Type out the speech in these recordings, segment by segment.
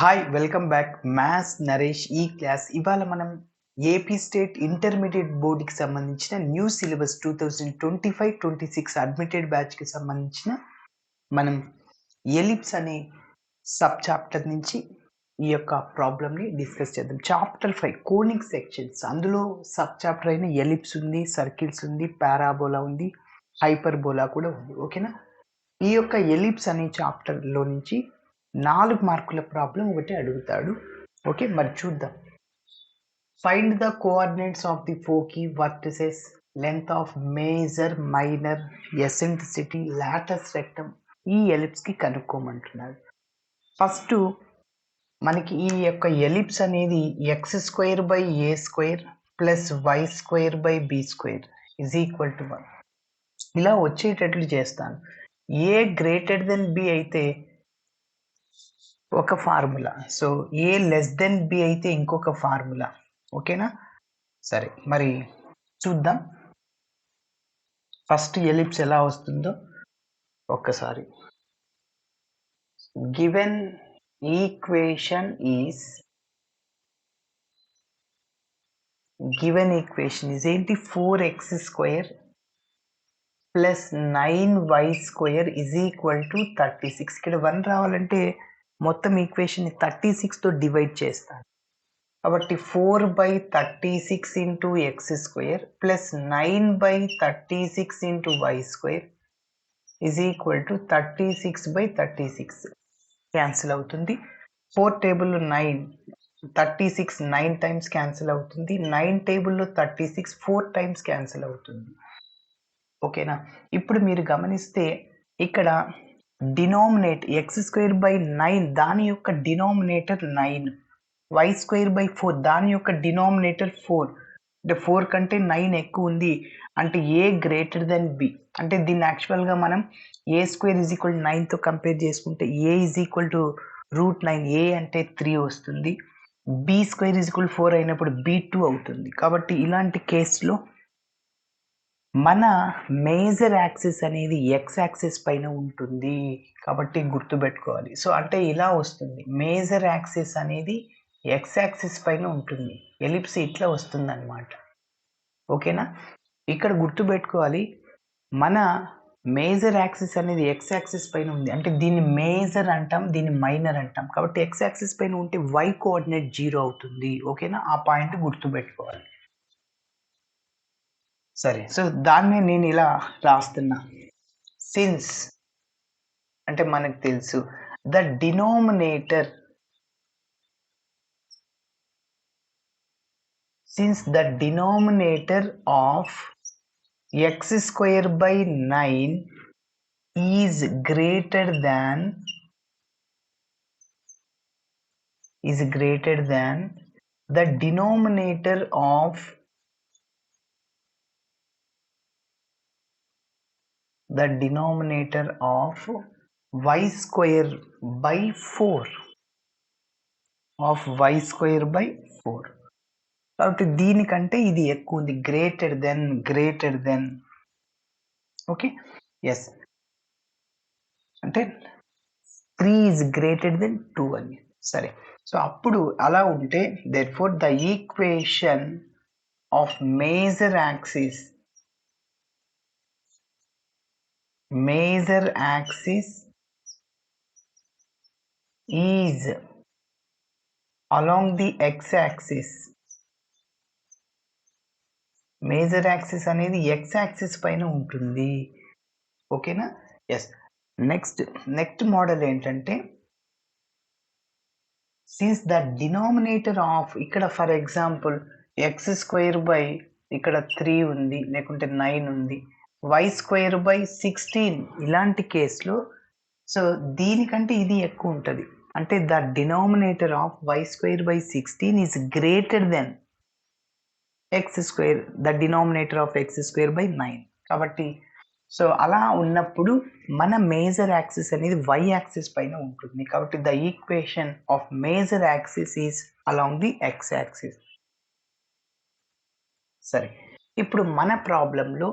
Hi welcome back maths Naresh ఈ class ఇవాళ మనం ఏపీ స్టేట్ ఇంటర్మీడియట్ బోర్డుకి సంబంధించిన న్యూ సిలబస్ 2025-26 అడ్మిటెడ్ బ్యాచ్కి సంబంధించిన మనం ఎలిప్స్ అనే సబ్ చాప్టర్ నుంచి ఈ యొక్క ప్రాబ్లమ్ని డిస్కస్ చేద్దాం. చాప్టర్ 5 కోనిక్ సెక్షన్స్, అందులో సబ్ చాప్టర్ అయిన ఎలిప్స్ ఉంది, సర్కిల్స్ ఉంది, పారాబోలా ఉంది, హైపర్బోలా కూడా ఉంది. ఓకేనా? ఈ యొక్క ఎలిప్స్ అనే చాప్టర్లో నుంచి 4 మార్కుల ప్రాబ్లం ఒకటి అడుగుతాడు. ఓకే, మరి చూద్దాం. Find the coordinates of the foci vertices, length of major, minor, eccentricity, latus rectum ఈ ఎలిప్స్కి కనుక్కోమంటున్నాడు. ఫస్ట్ మనకి ఈ యొక్క ఎలిప్స్ అనేది x² / a² plus y² / b² is equal to 1 ఇలా వచ్చేటట్లు చేస్తాను. ఏ గ్రేటర్ దెన్ బి అయితే ఒక ఫార్ములా, సో ఏ లెస్ దెన్ బి అయితే ఇంకొక ఫార్ములా. ఓకేనా? సరే, మరి చూద్దాం ఫస్ట్ ఎలిప్స్ ఎలా వస్తుందో ఒక్కసారి. గివెన్ ఈక్వేషన్ ఈజ్ ఏంటి? 4x² plus 9y² is equal to 36. ఇక్కడ 1 రావాలంటే మొత్తం ఈక్వేషన్ 36తో డివైడ్ చేస్తాను. కాబట్టి 4/36 into x² plus 9/36 into y² is equal to 36/36 cancel అవుతుంది. 4 టేబుల్లో 9, 36 9 టైమ్స్ క్యాన్సిల్ అవుతుంది. 9 టేబుల్లో 36 4 టైమ్స్ క్యాన్సిల్ అవుతుంది. ఓకేనా? ఇప్పుడు మీరు గమనిస్తే ఇక్కడ డినామినేటర్ x²/9 దాని యొక్క డినామినేటర్ 9, y²/4 దాని యొక్క డినామినేటర్ 4. అంటే 4 కంటే 9 ఎక్కువ ఉంది అంటే ఏ గ్రేటర్ దెన్ బి. అంటే దీన్ని యాక్చువల్గా మనం a² 9తో కంపేర్ చేసుకుంటే a √9, a అంటే 3 వస్తుంది. b² 4 అయినప్పుడు b2 అవుతుంది. కాబట్టి ఇలాంటి కేసులో మన మేజర్ యాక్సిస్ అనేది x యాక్సిస్ పైన ఉంటుంది కాబట్టి గుర్తుపెట్టుకోవాలి. సో అంటే ఇలా వస్తుంది, మేజర్ యాక్సిస్ అనేది x యాక్సిస్ పైన ఉంటుంది, ఎలిప్స్ ఇట్లా వస్తుంది అన్నమాట. ఓకేనా? ఇక్కడ గుర్తుపెట్టుకోవాలి, మన మేజర్ యాక్సిస్ అనేది x యాక్సిస్ పైన ఉంది అంటే దీన్ని మేజర్ అంటాం, దీన్ని మైనర్ అంటాం. కాబట్టి x యాక్సిస్ పైన ఉంటే y కోఆర్డినేట్ 0 అవుతుంది. ఓకేనా? ఆ పాయింట్ గుర్తుపెట్టుకోవాలి. సరే, సో దాన్నే నేను ఇలా రాస్తున్నా. సిన్స్ అంటే మనకు తెలుసు the denominator, since the denominator of x²/9 is greater than the denominator of y²/4 కాబట్టి దీనికంటే ఇది ఎక్కువ ఉంది, గ్రేటర్ దెన్. ఓకే, ఎస్ అంటే 3 ఈజ్ గ్రేటర్ దెన్ 2 అని. సరే, సో అప్పుడు అలా ఉంటే therefore the equation of major axis is along the x-axis. Major axis అనేది x యాక్సిస్ పైన ఉంటుంది. ఓకేనా? ఎస్. నెక్స్ట్ మోడల్ ఏంటంటే, సిన్స్ ద డినామినేటర్ ఆఫ్, ఇక్కడ ఫర్ ఎగ్జాంపుల్ x² ఇక్కడ 3 ఉంది, లేకుంటే 9 ఉంది, y²/16 ఇలాంటి కేసులో సో దీనికంటే ఇది ఎక్కువ ఉంటుంది అంటే the denominator of y²/16 is greater than x², the denominator of x²/9. కాబట్టి సో అలా ఉన్నప్పుడు మన మేజర్ యాక్సిస్ అనేది y యాక్సిస్ పైన ఉంటుంది. కాబట్టి the equation of major axis is along the x axis. సరే, ఇప్పుడు మన ప్రాబ్లంలో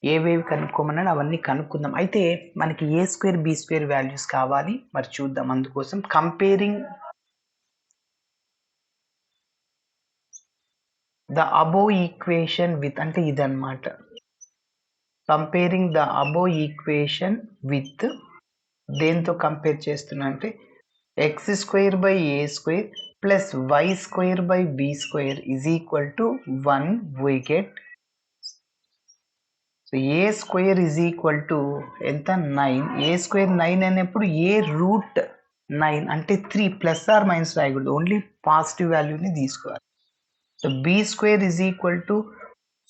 ఏవేవి కనుక్కోమన్నాడు అవన్నీ కనుక్కుందాం. అయితే మనకి a² b² వాల్యూస్ కావాలి, మరి చూద్దాం. అందుకోసం comparing the above equation with అంటే ఇదన్నమాట. Comparing the above equation with దేంతో కంపేర్ చేస్తున్నా అంటే x square by a square plus y square by b square is equal to 1 we get. So a square is equal to ఎంత 9. ఏ square 9 అనేప్పుడు ఏ route 9 అంటే 3 plus or minus రాయకూడదు, only positive వాల్యూని తీసుకోవాలి. So b square is equal to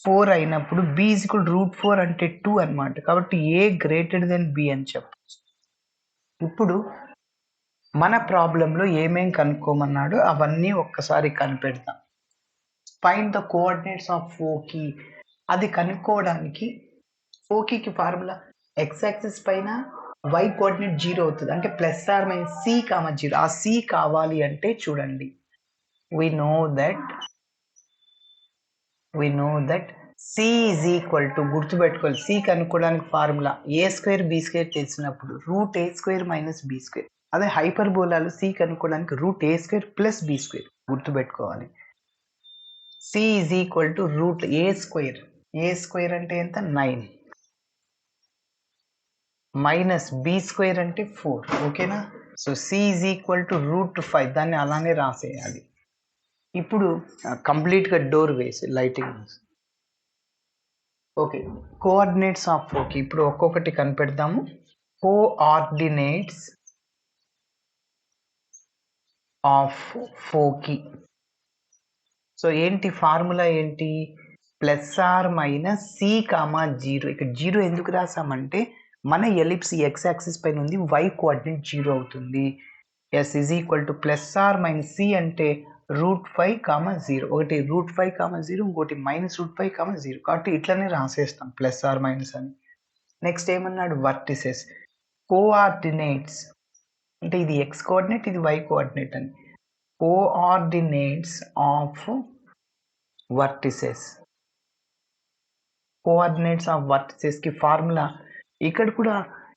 4 అయినప్పుడు B is equal route 4 అంటే 2 అనమాట. కాబట్టి ఏ greater than B అని చెప్పచ్చు. ఇప్పుడు మన ప్రాబ్లంలో ఏమేం కనుక్కోమన్నాడో అవన్నీ ఒక్కసారి కనిపెడతాం. Find the coordinates of foci. అది కనుక్కోవడానికి ఫోకీకి ఫార్ములా ఎక్స్ యాక్సిస్ పైన y కోఆర్డినేట్ 0 అవుతుంది, అంటే ప్లస్ ఆర్ మైనస్ c, 0. ఆ c కావాలి అంటే చూడండి, we know that c is equal to, గుర్తుపెట్టుకోవాలి, c కనుక్కోవడానికి formula a square b square తెలిసినప్పుడు root a square minus b square. అదే హైపర్బోలాలో c కనుక్కోవడానికి root a square plus b square గుర్తుపెట్టుకోవాలి. c is equal to root a square. a square అంటే ఎంత 9 minus b square అంటే 4. ఓకేనా? So c is equal to root 5. దాన్ని అలానే రాసేయాలి. ఇప్పుడు కంప్లీట్గా డోర్ వేసి lighting. Okay, coordinates of foci ఇప్పుడు ఒక్కొక్కటి కనిపెడతాము. Coordinates of ఫోకీ. సో ఏంటి ఫార్ములా ఏంటి? Plus or minus c, 0. ఇక్కడ 0 ఎందుకు రాసామంటే మన ఎలిప్స్ ఎక్స్ యాక్సిస్ పైన ఉంది, y కోఆర్డినేట్ 0 అవుతుంది. S is equal to plus or minus c అంటే రూట్ 5, 0. ఒకటి రూట్ 5, 0, ఇంకోటి మైనస్ రూట్ 5, 0. కాబట్టి ఇట్లనే రాసేస్తాం ప్లస్ ఆర్ మైనస్ అని. నెక్స్ట్ ఏమన్నాడు? వర్టిసెస్. కోఆర్డినేట్స్ అంటే ఇది ఎక్స్ కోఆర్డినేట్, ఇది y కోఆర్డినేట్ అని. Coordinates of vertices. Coordinates of vertices కి ఫార్ములా ఇక్కడ కూడా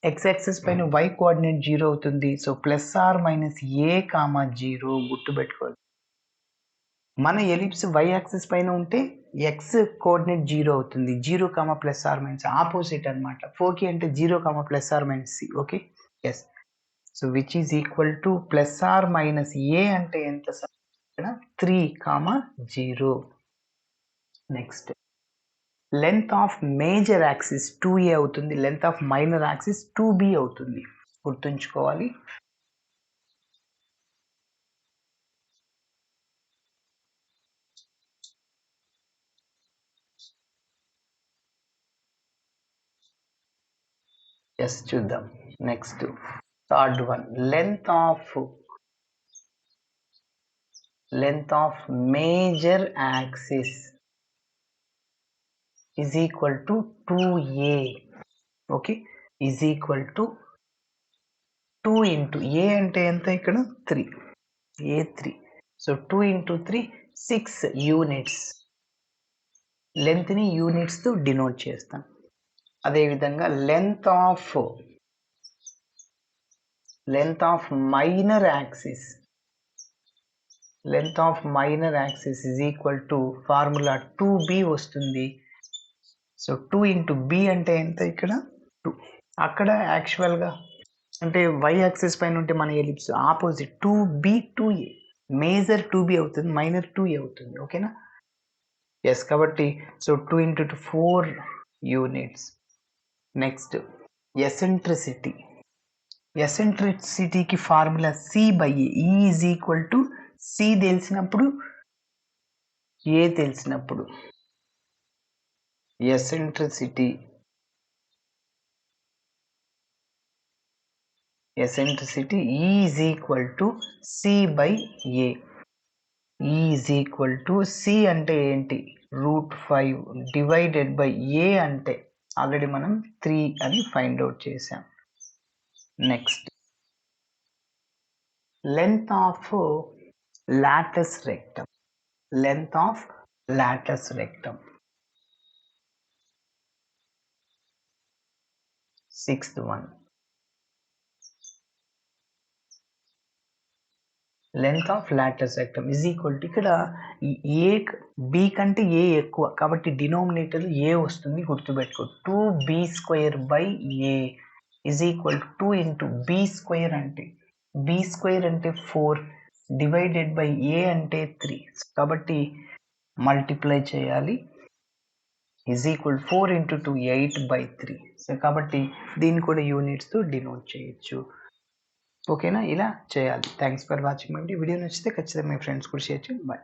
ఎక్స్ యాక్సిస్ పైన y కోఆర్డినేట్ 0 అవుతుంది. So plus or minus a, 0 గుర్తుపెట్టుకోవాలి. మన ఎలిప్స్ y యాక్సిస్ పైన ఉంటే x కోఆర్డినేట్ 0 అవుతుంది. 0, ప్లస్ ఆర్ మైనస్ ఆపోజిట్ అనమాట. ఫోకీ అంటే 0, plus or minus c. Okay, yes. So which is equal to plus or minus a అంటే ఎంత సార్? ఇక్కడ 3, 0. Next length of major axis 2a అవుతుంది, length of minor axis 2b అవుతుంది. గుర్తుంచుకోవాలి. Yes, చూద్దాం. Next third one, length of major axis is equal to 2a. Okay, is equal to 2 into a అంటే ఎంత? ఇక్కడ 3, a3. So 2 into 3, 6 units. లెంత్ని యూనిట్స్తో denote చేస్తాం. అదేవిధంగా length of minor axis is equal to formula 2b వస్తుంది. So 2 into b అంటే ఎంత? ఇక్కడ 2. అక్కడ యాక్చువల్గా అంటే y యాక్సిస్ పైన ఉంటే మన ellipse opposite 2b, 2a. Major 2b అవుతుంది, మైనర్ 2a అవుతుంది. ఓకేనా? ఎస్, కాబట్టి సో 2 into 2, 4 యూనిట్స్. నెక్స్ట్ ఎసెంట్రిసిటీకి formula c/a. E is equal to c తెలిసినప్పుడు a తెలిసినప్పుడు eccentricity E is equal to c/a. E is equal to c అంటే ఏంటి? Root 5 divided by a అంటే ఆల్రెడీ మనం 3 అని ఫైండ్ అవుట్ చేసాం. Next length of latus rectum. Sixth one, length of latus rectum is equal to ఇక్కడ a B కంటే ఏ ఎక్కువ కాబట్టి డినోమినేటర్ ఏ వస్తుంది గుర్తుపెట్టుకో 2b² by a is equal to 2 into b square అంటే బి స్క్వేర్ అంటే 4 డివైడెడ్ బై ఏ అంటే 3 కాబట్టి మల్టిప్లై చేయాలి ఈజ్ ఈక్వల్ 4 ఇంటూ 2 8/3 సో కాబట్టి దీన్ని కూడా యూనిట్స్తో డినోట్ చేయొచ్చు. ఓకేనా, ఇలా చేయాలి. థ్యాంక్స్ ఫర్ వాచింగ్ అండి. వీడియో నచ్చితే ఖచ్చితంగా మీ ఫ్రెండ్స్ కూడా షేర్ చేయండి. బాయ్.